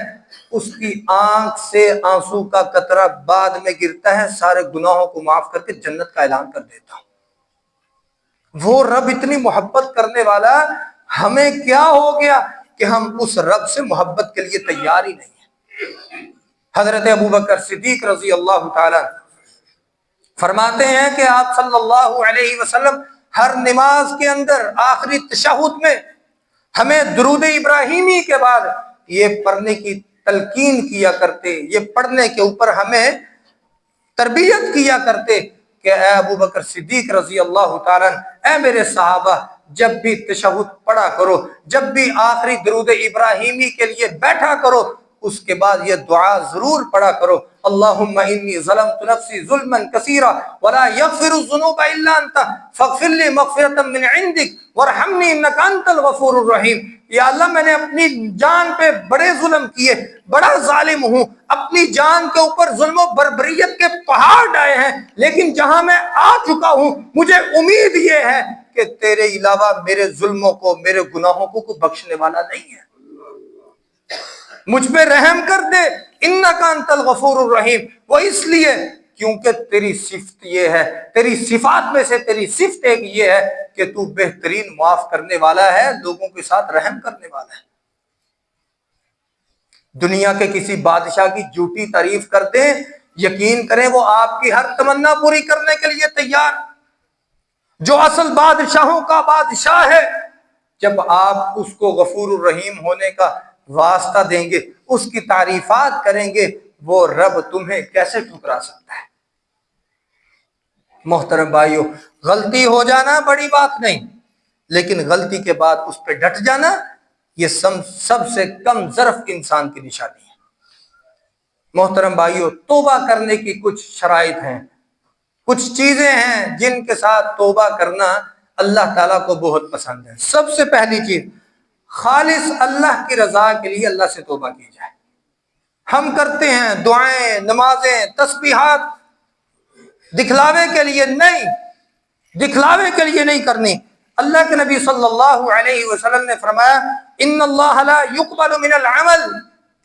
اس کی آنکھ سے آنسو کا قطرہ بعد میں گرتا ہے، سارے گناہوں کو معاف کر کے جنت کا اعلان کر دیتا ہوں۔ وہ رب اتنی محبت کرنے والا، ہمیں کیا ہو گیا کہ ہم اس رب سے محبت کے لیے تیار ہی نہیں ہیں۔ حضرت ابوبکر صدیق رضی اللہ تعالیٰ فرماتے ہیں کہ آپ صلی اللہ علیہ وسلم ہر نماز کے اندر آخری تشہد میں ہمیں درود ابراہیمی کے بعد یہ پڑھنے کی تلقین کیا کرتے، یہ پڑھنے کے اوپر ہمیں تربیت کیا کرتے کہ اے ابوبکر صدیق رضی اللہ تعالیٰ، اے میرے صحابہ، جب بھی تشہد پڑھا کرو، جب بھی آخری درود ابراہیمی کے لیے بیٹھا کرو، اس کے بعد یہ دعا ضرور پڑھا کرو، اللہم انی ظلمت نفسی ظلما کثیرا ولا یغفر الذنوب الا انت فاغفر لی مغفرۃ من عندک وارحمنی انک انت الغفور الرحیم۔ یا اللہ، میں نے اپنی جان پہ بڑے ظلم کیے، بڑا ظالم ہوں، اپنی جان کے اوپر ظلم و بربریت کے پہاڑ ڈائے ہیں، لیکن جہاں میں آ چکا ہوں مجھے امید یہ ہے کہ تیرے علاوہ میرے ظلموں کو، میرے گناہوں کو کوئی بخشنے والا نہیں ہے، مجھ پہ رحم کر دے، انک انت الغفور الرحیم۔ وہ اس لیے کیونکہ تیری صفت یہ ہے، تیری صفات میں سے تیری صفت ایک یہ ہے کہ تو بہترین معاف کرنے والا ہے، لوگوں کے ساتھ رحم کرنے والا ہے۔ دنیا کے کسی بادشاہ کی جھوٹی تعریف کر دیں، یقین کریں وہ آپ کی ہر تمنا پوری کرنے کے لیے تیار۔ جو اصل بادشاہوں کا بادشاہ ہے، جب آپ اس کو غفور الرحیم ہونے کا واسطہ دیں گے، اس کی تعریفات کریں گے، وہ رب تمہیں کیسے ٹھکرا سکتا ہے؟ محترم بھائیو، غلطی ہو جانا بڑی بات نہیں، لیکن غلطی کے بعد اس پہ ڈٹ جانا، یہ سب سے کم ظرف انسان کی نشانی ہے۔ محترم بھائیو، توبہ کرنے کی کچھ شرائط ہیں، کچھ چیزیں ہیں جن کے ساتھ توبہ کرنا اللہ تعالیٰ کو بہت پسند ہے۔ سب سے پہلی چیز، خالص اللہ کی رضا کے لیے اللہ سے توبہ کی جائے۔ ہم کرتے ہیں دعائیں، نمازیں، تسبیحات دکھلاوے کے لیے نہیں، دکھلاوے کے لیے نہیں کرنی۔ اللہ کے نبی صلی اللہ علیہ وسلم نے فرمایا، ان اللہ لا يقبل من العمل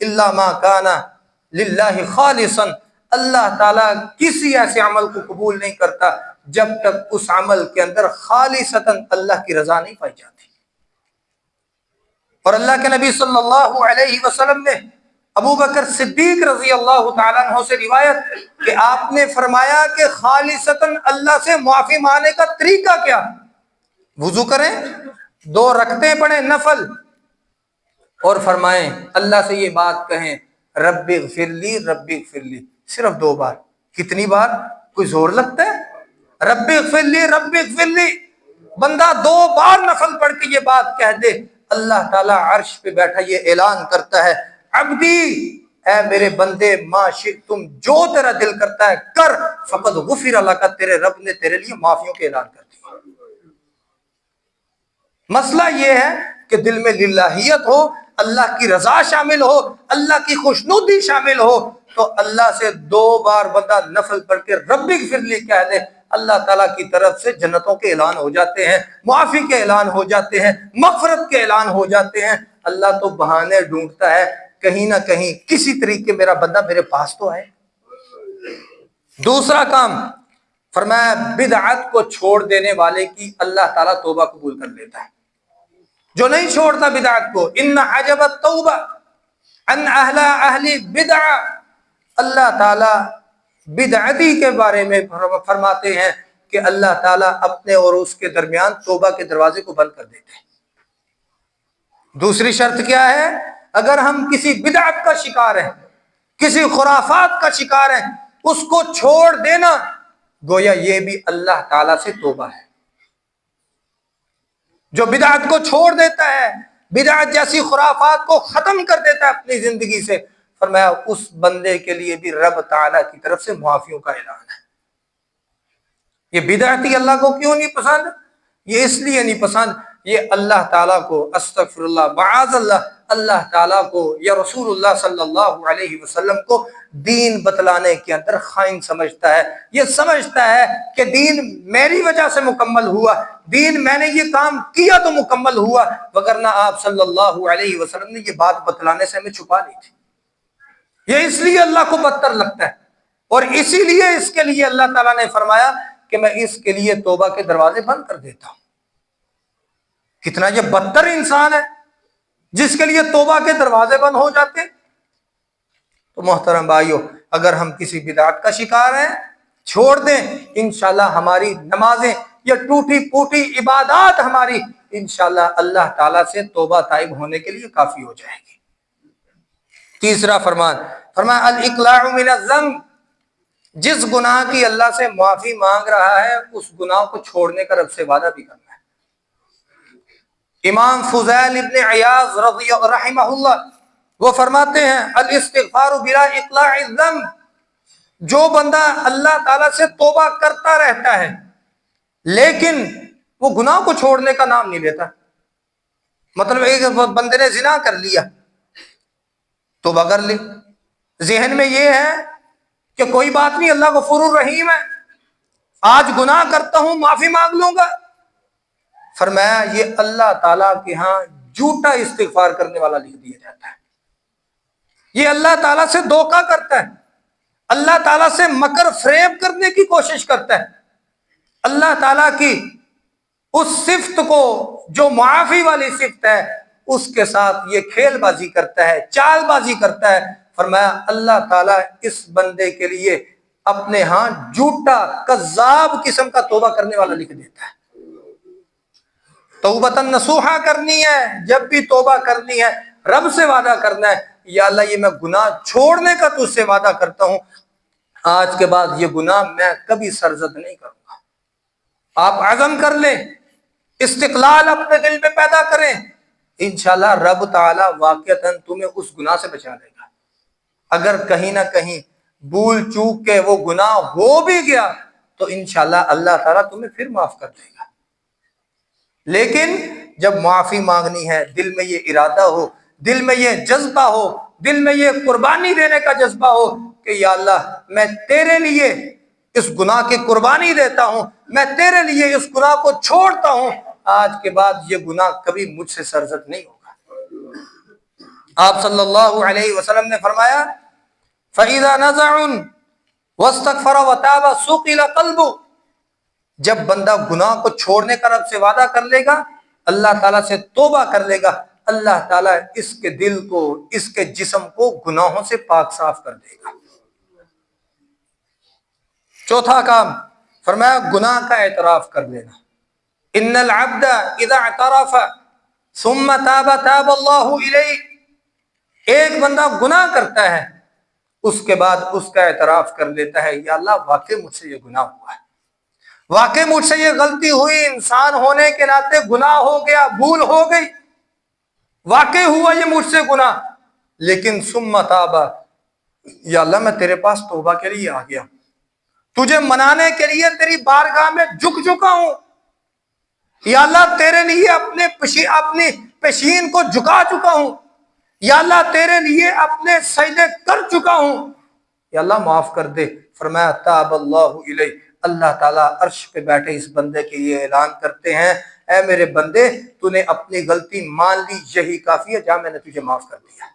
الا ما كان للہ خالصا۔ اللہ تعالیٰ کسی ایسے عمل کو قبول نہیں کرتا جب تک اس عمل کے اندر خالصتاً اللہ کی رضا نہیں پائی جاتی۔ اور اللہ کے نبی صلی اللہ علیہ وسلم نے ابوبکر صدیق رضی اللہ تعالیٰ عنہ سے روایت کہ آپ نے فرمایا کہ خالصتاً اللہ سے معافی مانگنے کا طریقہ کیا؟ وضو کریں، 2 رکعتیں پڑھیں نفل، اور فرمائیں اللہ سے یہ بات کہیں، رب اغفر لی رب اغفر لی، صرف 2 بار۔ کتنی بار؟ کوئی زور لگتا ہے؟ رب اغفر لی رب اغفر لی، بندہ 2 بار نفل پڑھ کے یہ بات کہہ دے، اللہ تعالیٰ عرش پہ بیٹھا یہ اعلان کرتا ہے، عبدی، اے میرے بندے، ما شئت، تم جو تیرا دل کرتا ہے کر، فقد غفر لک، تیرے رب نے تیرے لیے معافیوں کے اعلان کر دیا۔ مسئلہ یہ ہے کہ دل میں للہیت ہو، اللہ کی رضا شامل ہو، اللہ کی خوشنودی شامل ہو، تو اللہ سے 2 بار بندہ نفل پڑھ کے رب اغفر لی کہہ دے، اللہ تعالیٰ کی طرف سے جنتوں کے اعلان ہو جاتے ہیں، معافی کے اعلان ہو جاتے ہیں، مغفرت کے اعلان ہو جاتے ہیں۔ اللہ تو بہانے ڈھونڈتا ہے، کہیں نہ کہیں کسی طریقے میرا بندہ میرے پاس تو آئے۔ دوسرا کام فرمایا، بدعت کو چھوڑ دینے والے کی اللہ تعالیٰ توبہ قبول کر لیتا ہے۔ جو نہیں چھوڑتا بدعت کو، ان عجب التوبہ ان اہل بدع، اللہ تعالیٰ بدعتی کے بارے میں فرماتے ہیں کہ اللہ تعالیٰ اپنے اور اس کے درمیان توبہ کے دروازے کو بند کر دیتے ہیں۔ دوسری شرط کیا ہے؟ اگر ہم کسی بدعت کا شکار ہیں، کسی خرافات کا شکار ہیں، اس کو چھوڑ دینا گویا یہ بھی اللہ تعالیٰ سے توبہ ہے۔ جو بدعت کو چھوڑ دیتا ہے، بدعت جیسی خرافات کو ختم کر دیتا ہے اپنی زندگی سے، فرمایا اس بندے کے لیے بھی رب تعالیٰ کی طرف سے معافیوں کا اعلان ہے۔ یہ بدعتی اللہ کو کیوں نہیں پسند؟ یہ اس لیے نہیں پسند، یہ اللہ تعالیٰ کو، استغفر اللہ، معاذ اللہ، اللہ تعالیٰ کو یا رسول اللہ صلی اللہ علیہ وسلم کو دین بتلانے کے اندر خائن سمجھتا ہے۔ یہ سمجھتا ہے کہ دین میری وجہ سے مکمل ہوا، دین میں نے یہ کام کیا تو مکمل ہوا، وگرنہ آپ صلی اللہ علیہ وسلم نے یہ بات بتلانے سے ہمیں چھپا نہیں تھی۔ یہ اس لیے اللہ کو بدتر لگتا ہے، اور اسی لیے اس کے لیے اللہ تعالیٰ نے فرمایا کہ میں اس کے لیے توبہ کے دروازے بند کر دیتا ہوں۔ کتنا یہ بدتر انسان ہے جس کے لیے توبہ کے دروازے بند ہو جاتے ہیں۔ تو محترم بھائیو، اگر ہم کسی بدعت کا شکار ہیں، چھوڑ دیں، انشاءاللہ ہماری نمازیں یا ٹوٹی پوٹی عبادات ہماری انشاءاللہ اللہ تعالیٰ سے توبہ طائب ہونے کے لیے کافی ہو جائے گی۔ تیسرا فرمان، فرمایا الاقلاع من الذنب، جس گناہ کی اللہ سے معافی مانگ رہا ہے اس گناہ کو چھوڑنے کا رب سے وعدہ بھی کرنا ہے۔ امام فضیل ابن عیاض رضی رحمہ اللہ وہ فرماتے ہیں الاستغفار بلا اقلاع الذنب، جو بندہ اللہ تعالیٰ سے توبہ کرتا رہتا ہے لیکن وہ گناہ کو چھوڑنے کا نام نہیں لیتا، مطلب ایک بندے نے زنا کر لیا، توبہ کر لی، ذہن میں یہ ہے کہ کوئی بات نہیں، اللہ غفور الرحیم ہے، آج گناہ کرتا ہوں معافی مانگ لوں گا، فرمایا یہ اللہ تعالیٰ کے ہاں جھوٹا استغفار کرنے والا لکھ دیا جاتا ہے۔ یہ اللہ تعالیٰ سے دھوکہ کرتا ہے، اللہ تعالیٰ سے مکر فریب کرنے کی کوشش کرتا ہے، اللہ تعالیٰ کی اس صفت کو جو معافی والی صفت ہے اس کے ساتھ یہ کھیل بازی کرتا ہے، چال بازی کرتا ہے۔ فرمایا اللہ تعالیٰ اس بندے کے لیے اپنے ہاں جھوٹا کذاب قسم کا توبہ کرنے والا لکھ دیتا ہے۔ توبۃ نصوحہ کرنی ہے، جب بھی توبہ کرنی ہے رب سے وعدہ کرنا ہے، یا اللہ یہ میں گناہ چھوڑنے کا تجھ سے وعدہ کرتا ہوں، آج کے بعد یہ گناہ میں کبھی سرزد نہیں کروں گا۔ آپ عزم کر لیں، استقلال اپنے دل میں پیدا کریں، انشاءاللہ رب تعالیٰ واقعتاً تمہیں اس گناہ سے بچا لے گا۔ اگر کہیں نہ کہیں بھول چوک کے وہ گناہ ہو بھی گیا تو انشاءاللہ اللہ تعالیٰ تمہیں پھر معاف کر دے گا، لیکن جب معافی مانگنی ہے دل میں یہ ارادہ ہو، دل میں یہ جذبہ ہو، دل میں یہ قربانی دینے کا جذبہ ہو کہ یا اللہ میں تیرے لیے اس گناہ کی قربانی دیتا ہوں، میں تیرے لیے اس گناہ کو چھوڑتا ہوں، آج کے بعد یہ گناہ کبھی مجھ سے سرزد نہیں ہوگا۔ آپ صلی اللہ علیہ وسلم نے فرمایا فَإِذَا نَزَعٌ وَاسْتَغْفَرَ وَتَابَ سُقِلَ قَلْبُ، جب بندہ گناہ کو چھوڑنے کا رب سے وعدہ کر لے گا، اللہ تعالیٰ سے توبہ کر لے گا، اللہ تعالیٰ اس کے دل کو، اس کے جسم کو گناہوں سے پاک صاف کر دے گا۔ چوتھا کام فرمایا گناہ کا اعتراف کر لینا۔ ان العبد اذا اعترف ثم تاب تاب اللہ الیہ، ایک بندہ گناہ کرتا ہے اس کے بعد اس کا اعتراف کر لیتا ہے، یا اللہ واقعی مجھ سے یہ گناہ ہوا ہے، واقعی مجھ سے یہ غلطی ہوئی، انسان ہونے کے ناطے گناہ ہو گیا، بھول ہو گئی، واقعی ہوا یہ مجھ سے گناہ، لیکن ثم تاب، یا اللہ میں تیرے پاس توبہ کے لیے آ گیا، تجھے منانے کے لیے تیری بارگاہ میں جھک چکا ہوں، یا اللہ تیرے لیے اپنی پیشین کو جھکا چکا ہوں، یا اللہ تیرے لیے اپنے سجدے کر چکا ہوں، یا اللہ معاف کر دے۔ فرمایا تاب اللہ علیہ، اللہ تعالیٰ عرش پہ بیٹھے اس بندے کے لیے اعلان کرتے ہیں اے میرے بندے تو نے اپنی غلطی مان لی، یہی کافی ہے، جا میں نے تجھے معاف کر دیا۔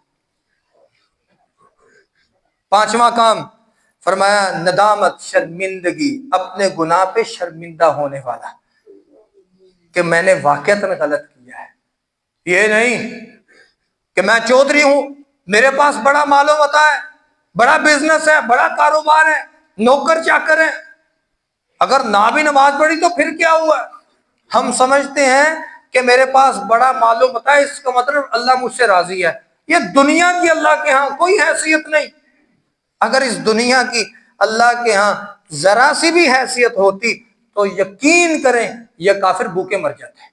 پانچواں کام فرمایا ندامت، شرمندگی، اپنے گناہ پہ شرمندہ ہونے والا کہ میں نے واقعتاً غلط کیا ہے، یہ نہیں کہ میں چودھری ہوں، میرے پاس بڑا مال و متاع ہے، بڑا بزنس ہے، بڑا کاروبار ہے، نوکر چاکر ہے، اگر نہ بھی نماز پڑھی تو پھر کیا ہوا؟ ہم سمجھتے ہیں کہ میرے پاس بڑا مال و متاع ہے اس کا مطلب اللہ مجھ سے راضی ہے، یہ دنیا کی اللہ کے ہاں کوئی حیثیت نہیں۔ اگر اس دنیا کی اللہ کے ہاں ذرا سی بھی حیثیت ہوتی تو یقین کریں یہ کافر بھوکے مر جاتے ہیں۔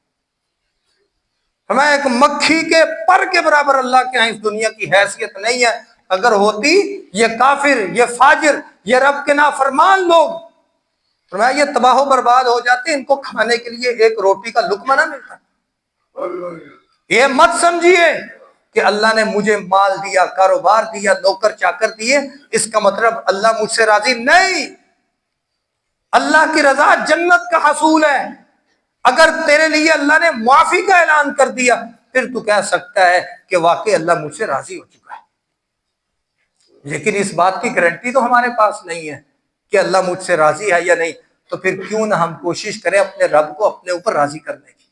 فرمایا ایک مکھی کے پر کے برابر اللہ کے ہاں اس دنیا کی حیثیت نہیں ہے، اگر ہوتی یہ کافر، یہ فاجر، یہ رب کے نافرمان لوگ فرمایا یہ تباہ و برباد ہو جاتے، ان کو کھانے کے لیے ایک روٹی کا لقمہ نہ ملتا۔ یہ مت سمجھیے کہ اللہ نے مجھے مال دیا، کاروبار دیا، نوکر چاکر دیے، اس کا مطلب اللہ مجھ سے راضی نہیں۔ اللہ کی رضا جنت کا حصول ہے۔ اگر تیرے لیے اللہ نے معافی کا اعلان کر دیا پھر تو کہہ سکتا ہے کہ واقعی اللہ مجھ سے راضی ہو چکا ہے، لیکن اس بات کی گارنٹی تو ہمارے پاس نہیں ہے کہ اللہ مجھ سے راضی ہے یا نہیں۔ تو پھر کیوں نہ ہم کوشش کریں اپنے رب کو اپنے اوپر راضی کرنے کی،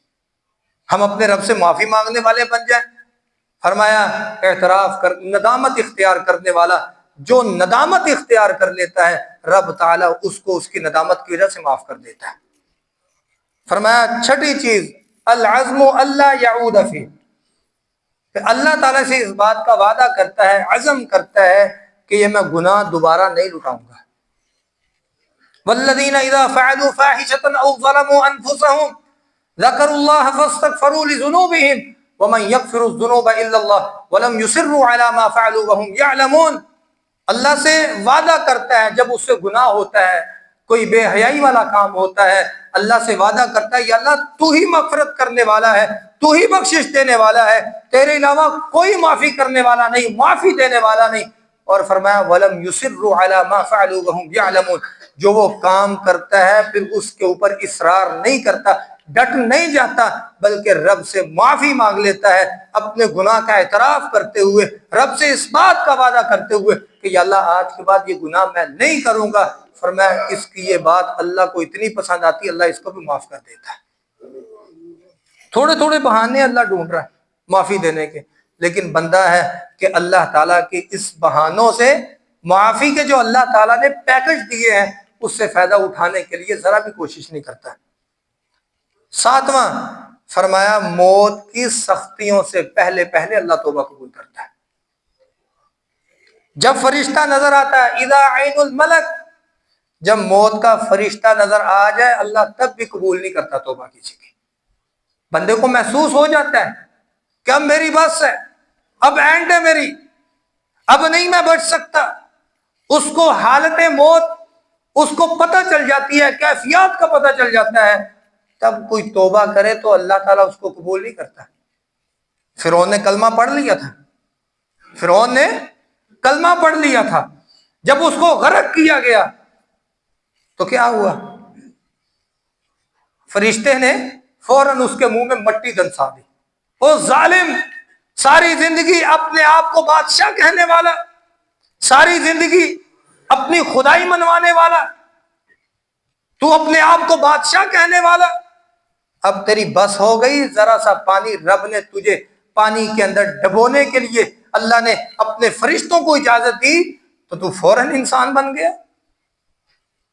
ہم اپنے رب سے معافی مانگنے والے بن جائیں۔ فرمایا اعتراف کر، ندامت اختیار کرنے والا جو ندامت اختیار کر لیتا ہے رب تعالیٰ اس کو اس کی ندامت کی وجہ سے معاف کر دیتا ہے۔ فرمایا چھٹی چیز العزم اللہ یعود فی، کہ اللہ تعالیٰ سے اس بات کا وعدہ کرتا ہے، عزم کرتا ہے کہ یہ میں گناہ دوبارہ نہیں لٹاؤں گا۔ والذین اذا فعلوا فاحشۃ او ظلموا انفسهم ذکروا اللہ فاستغفروا لذنوبهم ومن یغفر الذنوب الا اللہ ولم یصروا علی ما فعلوا وهم یعلمون۔ اللہ سے وعدہ کرتا ہے جب اس سے گناہ ہوتا ہے، کوئی بے حیائی والا کام ہوتا ہے، اللہ سے وعدہ کرتا ہے یا اللہ تو ہی مغفرت کرنے والا ہے، تو ہی بخشش دینے والا ہے، تیرے علاوہ کوئی معافی کرنے والا نہیں، معافی دینے والا نہیں۔ اور فرمایا وَلَمْ يُصِرُّوا عَلَى مَا فَعَلُوا وَهُمْ يَعْلَمُونَ، جو وہ کام کرتا ہے پھر اس کے اوپر اصرار نہیں کرتا، ڈٹ نہیں جاتا، بلکہ رب سے معافی مانگ لیتا ہے، اپنے گناہ کا اعتراف کرتے ہوئے، رب سے اس بات کا وعدہ کرتے ہوئے کہ یا اللہ آج کے بعد یہ گناہ میں نہیں کروں گا۔ فرمایا اس کی یہ بات اللہ کو اتنی پسند آتی ہے اللہ اس کو بھی معاف کر دیتا ہے۔ تھوڑے تھوڑے بہانے اللہ ڈھونڈ رہا ہے معافی دینے کے، لیکن بندہ ہے کہ اللہ تعالیٰ کے اس بہانوں سے، معافی کے جو اللہ تعالیٰ نے پیکج دیے ہیں اس سے فائدہ اٹھانے کے لیے ذرا بھی کوشش نہیں کرتا۔ ساتواں فرمایا موت کی سختیوں سے پہلے پہلے اللہ توبہ قبول کرتا ہے۔ جب فرشتہ نظر آتا ہے اذا عین الملک، جب موت کا فرشتہ نظر آ جائے اللہ تب بھی قبول نہیں کرتا توبہ کسی کی۔ بندے کو محسوس ہو جاتا ہے کہ اب میری بس ہے، اب اینڈ ہے میری، اب نہیں میں بچ سکتا۔ اس کو حالت موت اس کو پتہ چل جاتی ہے، کیفیات کا پتہ چل جاتا ہے، تب کوئی توبہ کرے تو اللہ تعالیٰ اس کو قبول نہیں کرتا۔ فرعون نے کلمہ پڑھ لیا تھا، فرعون نے کلمہ پڑھ لیا تھا، جب اس کو غرق کیا گیا تو کیا ہوا؟ فرشتے نے فوراً اس کے منہ میں مٹی دنسا دی۔ وہ ظالم، ساری زندگی اپنے آپ کو بادشاہ کہنے والا، ساری زندگی اپنی خدائی منوانے والا، تو اپنے آپ کو بادشاہ کہنے والا، اب تیری بس ہو گئی، ذرا سا پانی رب نے تجھے پانی کے اندر ڈبونے کے لیے اللہ نے اپنے فرشتوں کو اجازت دی تو فوراً انسان بن گیا،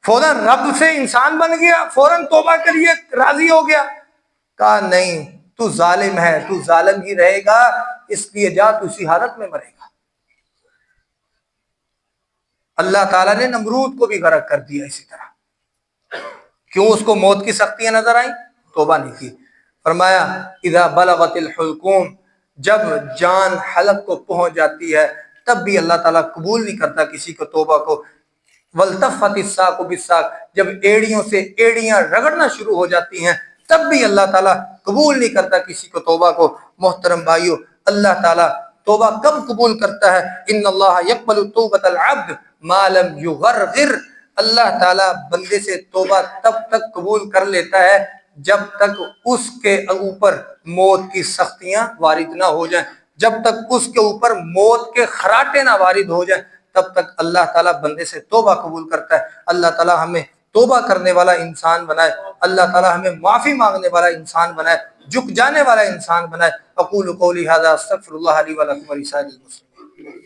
فوراً رب سے انسان بن گیا، فوراً توبہ کے لیے راضی ہو گیا۔ کہا نہیں، تو ظالم ہے، تو ظالم ہی رہے گا، اس لیے جا تو اسی حالت میں مرے گا۔ اللہ تعالیٰ نے نمرود کو بھی غرق کر دیا اسی طرح۔ کیوں؟ اس کو موت کی سختیاں نظر آئیں، توبہ نہیں کی۔ فرمایا اذا بلغت الحلقوم، جب جان حلق کو پہنچ جاتی ہے تب بھی اللہ تعالیٰ قبول نہیں کرتا کسی کو توبہ کو۔ والتفت الساق بالساق، جب ایڑیوں سے ایڑیاں رگڑنا شروع ہو جاتی ہیں تب بھی اللہ تعالیٰ قبول نہیں کرتا کسی کو توبہ کو۔ محترم بھائیو، اللہ تعالیٰ توبہ کب قبول کرتا ہے؟ ان اللہ یقبل توبۃ العبد ما لم یغرغر، اللہ تعالیٰ بندے سے توبہ تب تک قبول کر لیتا ہے جب تک اس کے اوپر موت کی سختیاں وارد نہ ہو جائیں، جب تک اس کے اوپر موت کے خراٹے نہ وارد ہو جائیں، تب تک اللہ تعالیٰ بندے سے توبہ قبول کرتا ہے۔ اللہ تعالیٰ ہمیں توبہ کرنے والا انسان بنائے، اللہ تعالیٰ ہمیں معافی مانگنے والا انسان بنائے، جھک جانے والا انسان بنائے۔ اقول قولی ھذا استغفر اللہ لی ولکم ولسائر المسلمین۔